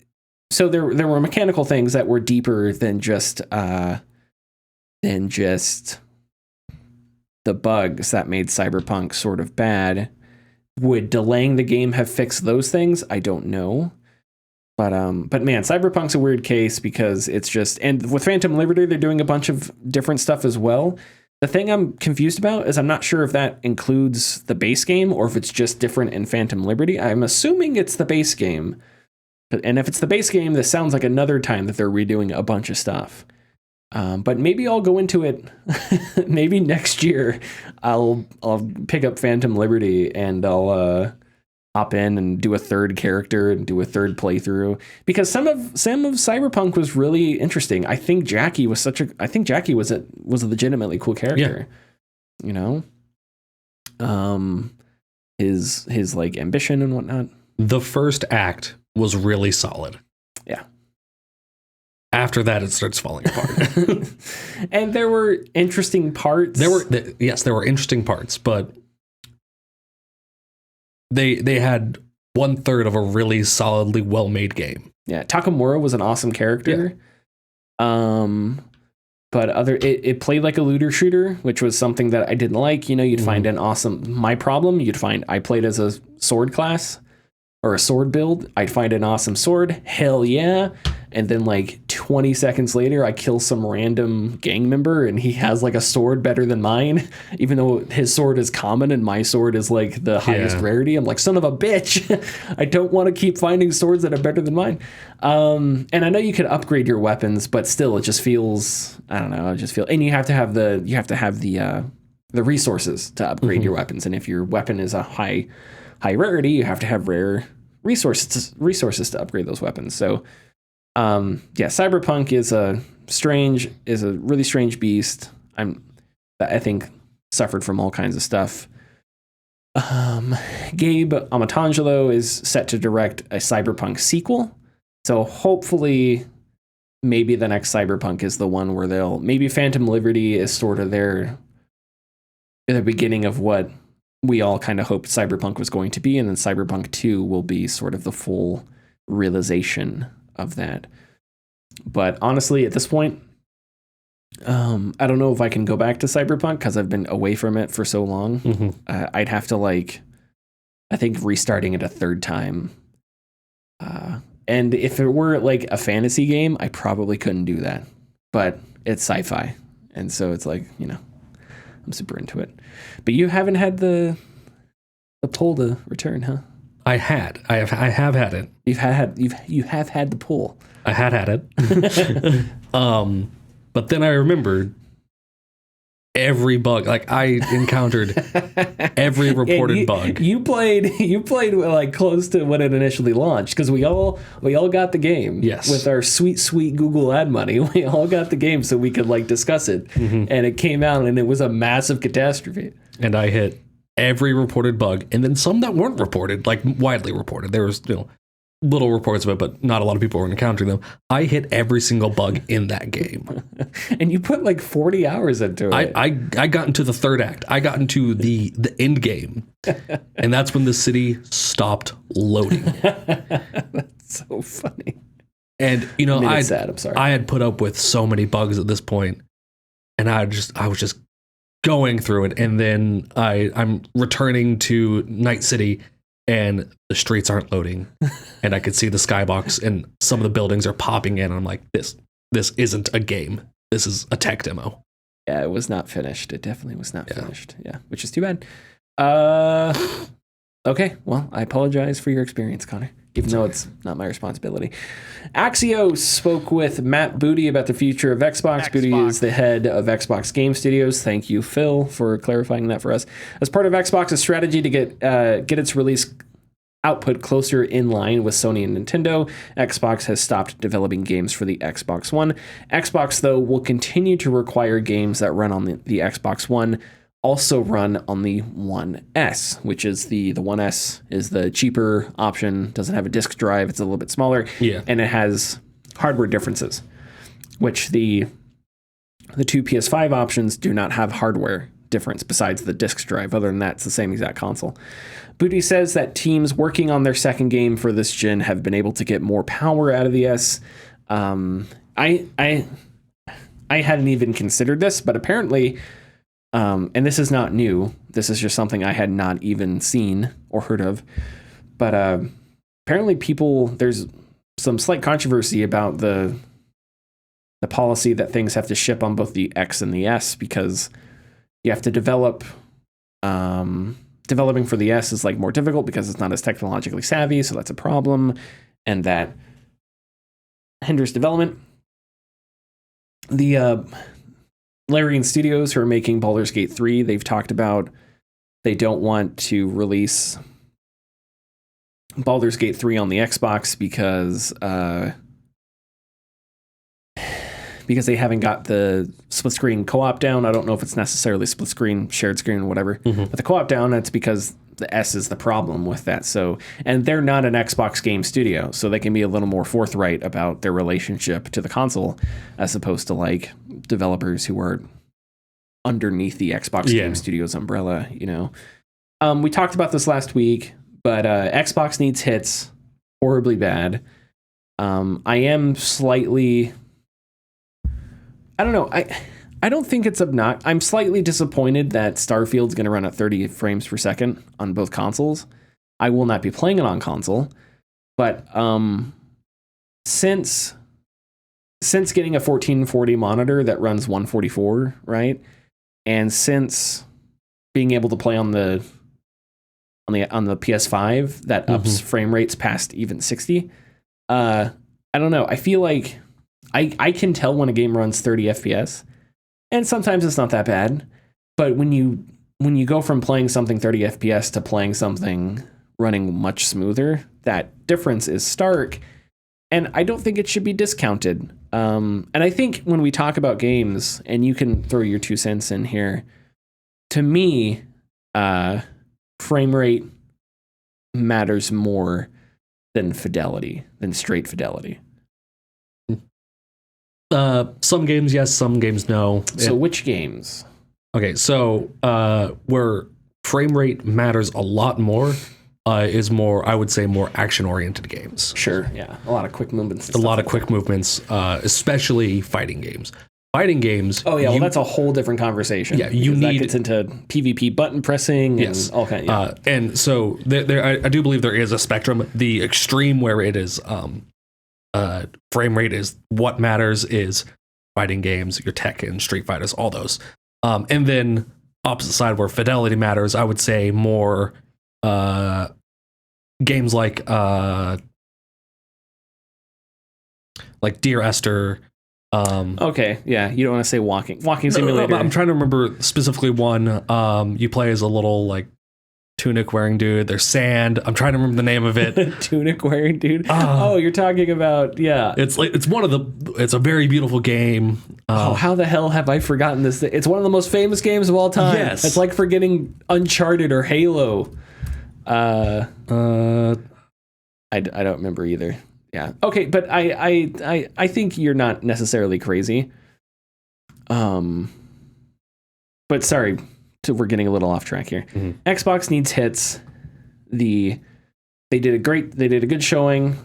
so there were mechanical things that were deeper than just the bugs that made Cyberpunk sort of bad. Would delaying the game have fixed those things? I don't know. But man, Cyberpunk's a weird case because it's just, and with Phantom Liberty, they're doing a bunch of different stuff as well. The thing I'm confused about is I'm not sure if that includes the base game or if it's just different in Phantom Liberty. I'm assuming it's the base game. And if it's the base game, this sounds like another time that they're redoing a bunch of stuff. But maybe I'll go into it. Maybe next year I'll pick up Phantom Liberty and I'll hop in and do a third character and do a third playthrough, because some of Cyberpunk was really interesting. I think Jackie was a legitimately cool character. His like ambition and whatnot. The first act was really solid. Yeah. After that, it starts falling apart. And there were interesting parts. There were interesting parts, but they had 1/3 of a really solidly well-made game. Yeah, Takamura was an awesome character. Yeah. But it played like a looter shooter, which was something that I didn't like. You'd find an awesome. My problem, I played as a sword class or a sword build. I'd find an awesome sword. Hell yeah. And then like 20 seconds later, I kill some random gang member and he has like a sword better than mine, even though his sword is common and my sword is like the highest rarity. I'm like, son of a bitch. I don't want to keep finding swords that are better than mine. And I know you can upgrade your weapons, but still it just feels, I don't know. And you have to have the resources to upgrade your weapons. And if your weapon is a high rarity, you have to have rare resources to upgrade those weapons. So, Cyberpunk is a really strange beast. I think suffered from all kinds of stuff. Gabe Amatangelo is set to direct a Cyberpunk sequel. So hopefully maybe the next Cyberpunk is the one where maybe Phantom Liberty is sort of the beginning of what we all kind of hoped Cyberpunk was going to be. And then Cyberpunk 2 will be sort of the full realization of that. But honestly, at this point, I don't know if I can go back to Cyberpunk because I've been away from it for so long. I'd have to I think restarting it a third time. And if it were like a fantasy game, I probably couldn't do that. But it's sci-fi, and so it's like, I'm super into it. But you haven't had the pull to return, huh? I have had it. You have had the pull. I had it. But then I remembered every bug. Like I encountered every reported bug. You played like close to when it initially launched, because we all got the game. Yes. With our sweet Google ad money, we all got the game so we could like discuss it. And it came out and it was a massive catastrophe. And I hit every reported bug, and then some that weren't reported, like widely reported. There was little reports of it, but not a lot of people were encountering them. I hit every single bug in that game. And you put like 40 hours into it. I got into the third act. I got into the end game. And that's when the city stopped loading. That's so funny. And it's sad. I'm sorry. I had put up with so many bugs at this point, and I was just going through it, and then I'm returning to Night City, and the streets aren't loading, and I could see the skybox, and some of the buildings are popping in. And I'm like, this isn't a game. This is a tech demo. Yeah, it was not finished. It definitely was not finished. Yeah, which is too bad. Okay, well, I apologize for your experience, Connor, even though it's not my responsibility. Axios spoke with Matt Booty about the future of Xbox. Booty is the head of Xbox Game Studios. Thank you, Phil, for clarifying that for us. As part of Xbox's strategy to get its release output closer in line with Sony and Nintendo, Xbox has stopped developing games for the Xbox One. Xbox, though, will continue to require games that run on the Xbox One also run on the One S, which is the One S is the cheaper option. Doesn't have a disk drive. It's a little bit smaller. Yeah. And it has hardware differences, which the two PS5 options do not have hardware difference besides the disk drive. Other than that, it's the same exact console. Booty says that teams working on their second game for this gen have been able to get more power out of the S. I hadn't even considered this, but apparently, and this is not new. This is just something I had not even seen or heard of. But apparently there's some slight controversy about the policy that things have to ship on both the X and the S, because you have to develop. Developing for the S is like more difficult because it's not as technologically savvy, so that's a problem, and that hinders development. The Larian Studios, who are making Baldur's Gate 3, they've talked about they don't want to release Baldur's Gate 3 on the Xbox because they haven't got the split screen co-op down. I don't know if it's necessarily split screen, shared screen, whatever. Mm-hmm. But the co-op down, that's because the S is the problem with that. So, and they're not an Xbox game studio, so they can be a little more forthright about their relationship to the console, as opposed to like developers who are underneath the Xbox Game Studios umbrella. You know, we talked about this last week, but Xbox needs hits horribly bad. I am slightly. I don't know. I don't think it's obnoxious. I'm slightly disappointed that Starfield's going to run at 30 frames per second on both consoles. I will not be playing it on console, but since getting a 1440 monitor that runs 144, right, and since being able to play on the PS5 that ups frame rates past even 60, I don't know. I feel like I can tell when a game runs 30 FPS. And sometimes it's not that bad, but when you go from playing something 30 FPS to playing something running much smoother, that difference is stark, and I don't think it should be discounted. And I think when we talk about games, and you can throw your 2 cents in here, to me, frame rate matters more than straight fidelity. Some games, yes. Some games, no. So which games? Okay, so where frame rate matters a lot more is more, I would say, more action-oriented games. Sure, yeah. A lot of quick movements. Quick movements, especially fighting games. Fighting games. Oh, yeah, well, that's a whole different conversation. Yeah, that gets into PvP button pressing and all kinds. Yeah. And so I do believe there is a spectrum. The extreme where it is... frame rate is what matters is fighting games, your Tekken, Street Fighters, all those. And then opposite side where fidelity matters, I would say more games like Dear Esther. Okay, yeah, you don't want to say walking simulator. No, I'm trying to remember specifically one. You play as a little like tunic wearing dude. There's sand. I'm trying to remember the name of it. Tunic wearing dude. Oh, you're talking about It's a very beautiful game. How the hell have I forgotten this? It's one of the most famous games of all time. Yes. It's like forgetting Uncharted or Halo. I don't remember either. Yeah. Okay, but I think you're not necessarily crazy. But sorry. We're getting a little off track here. Mm-hmm. Xbox needs hits. They did a good showing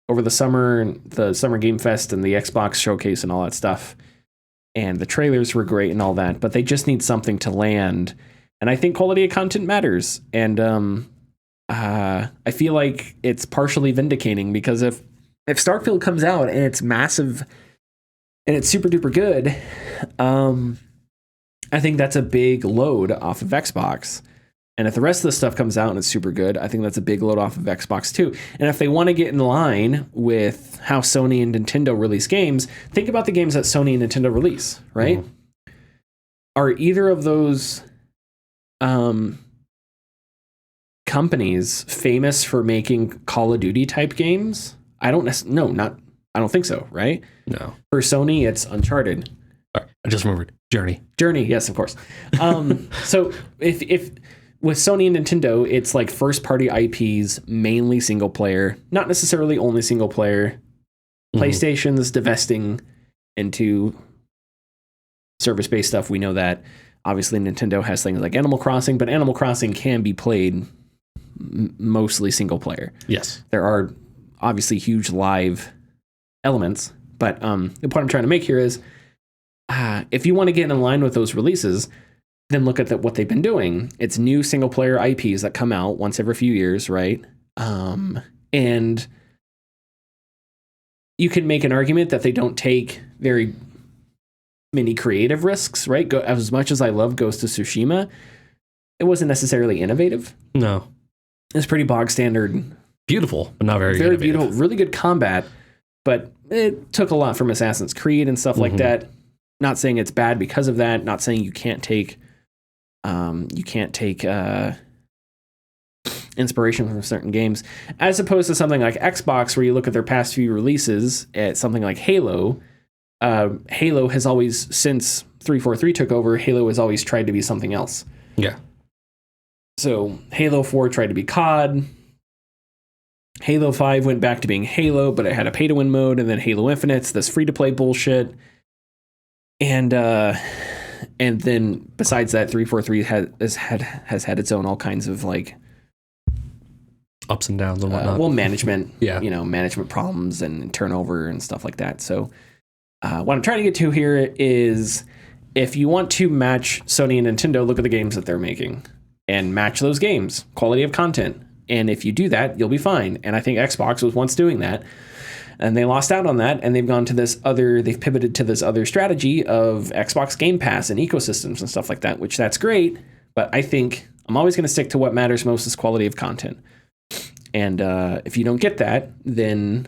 over the Summer Game Fest and the Xbox showcase and all that stuff. And the trailers were great and all that, but they just need something to land. And I think quality of content matters. And I feel like it's partially vindicating, because if Starfield comes out and it's massive and it's super duper good, I think that's a big load off of Xbox. And if the rest of the stuff comes out and it's super good, I think that's a big load off of Xbox too. And if they want to get in line with how Sony and Nintendo release games, think about the games that Sony and Nintendo release, right? Mm-hmm. Are either of those companies famous for making Call of Duty type games? I don't think so, right? No. For Sony, it's Uncharted. All right, I just remembered. Journey. Journey, yes, of course. So if with Sony and Nintendo, it's like first-party IPs, mainly single player, not necessarily only single player. PlayStation's divesting into service-based stuff. We know that. Obviously, Nintendo has things like Animal Crossing, but Animal Crossing can be played mostly single player. Yes. There are obviously huge live elements, but the point I'm trying to make here is if you want to get in line with those releases, then look at what they've been doing. It's new single player IPs that come out once every few years, right? And you can make an argument that they don't take very many creative risks, right? As much as I love Ghost of Tsushima, it wasn't necessarily innovative. No. It's pretty bog standard. Beautiful, but not very Very innovative. beautiful, really good combat, but it took a lot from Assassin's Creed and stuff like that. Not saying it's bad because of that. Not saying you can't take inspiration from certain games, as opposed to something like Xbox, where you look at their past few releases at something like Halo. Halo has always, since 343 took over, Halo has always tried to be something else. Yeah. So Halo 4 tried to be COD. Halo 5 went back to being Halo, but it had a pay-to-win mode, and then Halo Infinite's this free-to-play bullshit. And then besides that, 343 has had its own all kinds of like ups and downs and whatnot. Management, yeah, management problems and turnover and stuff like that. So what I'm trying to get to here is, if you want to match Sony and Nintendo, look at the games that they're making and match those games, quality of content. And if you do that, you'll be fine. And I think Xbox was once doing that, and they lost out on that, and they've pivoted to this other strategy of Xbox Game Pass and ecosystems and stuff like that, which that's great. But I think I'm always going to stick to what matters most is quality of content. And if you don't get that, then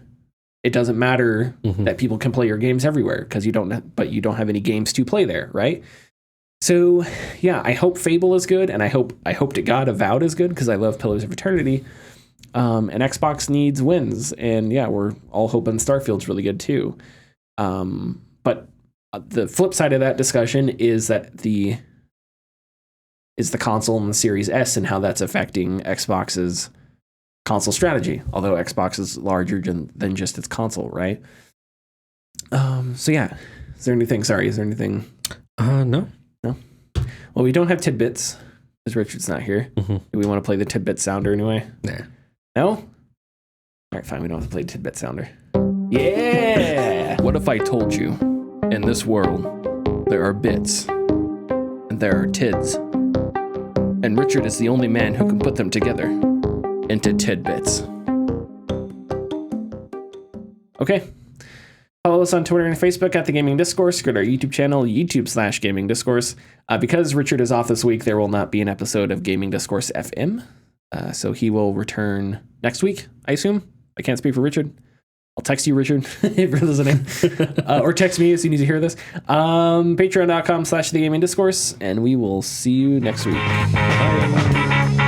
it doesn't matter that people can play your games everywhere, because you don't have any games to play there, right? So yeah, I hope Fable is good, and I hope to God Avowed is good, because I love Pillars of Eternity. And Xbox needs wins, and yeah, we're all hoping Starfield's really good too. But the flip side of that discussion is that the console and the Series S, and how that's affecting Xbox's console strategy. Although Xbox is larger than just its console, right? So yeah, is there anything? No. Well, we don't have tidbits because Richard's not here. Do we want to play the tidbit sounder anyway? Nah. No? All right, fine. We don't have to play tidbit sounder. Yeah! What if I told you, in this world, there are bits and there are tids, and Richard is the only man who can put them together into tidbits? Okay. Follow us on Twitter and Facebook at The Gaming Discourse. Go to our YouTube channel, YouTube/Gaming Discourse. Because Richard is off this week, there will not be an episode of Gaming Discourse FM. So he will return next week, I assume. I can't speak for Richard. I'll text you, Richard, if you're listening. Or text me as soon as you hear this. Patreon.com/The Gaming Discourse. And we will see you next week. Bye.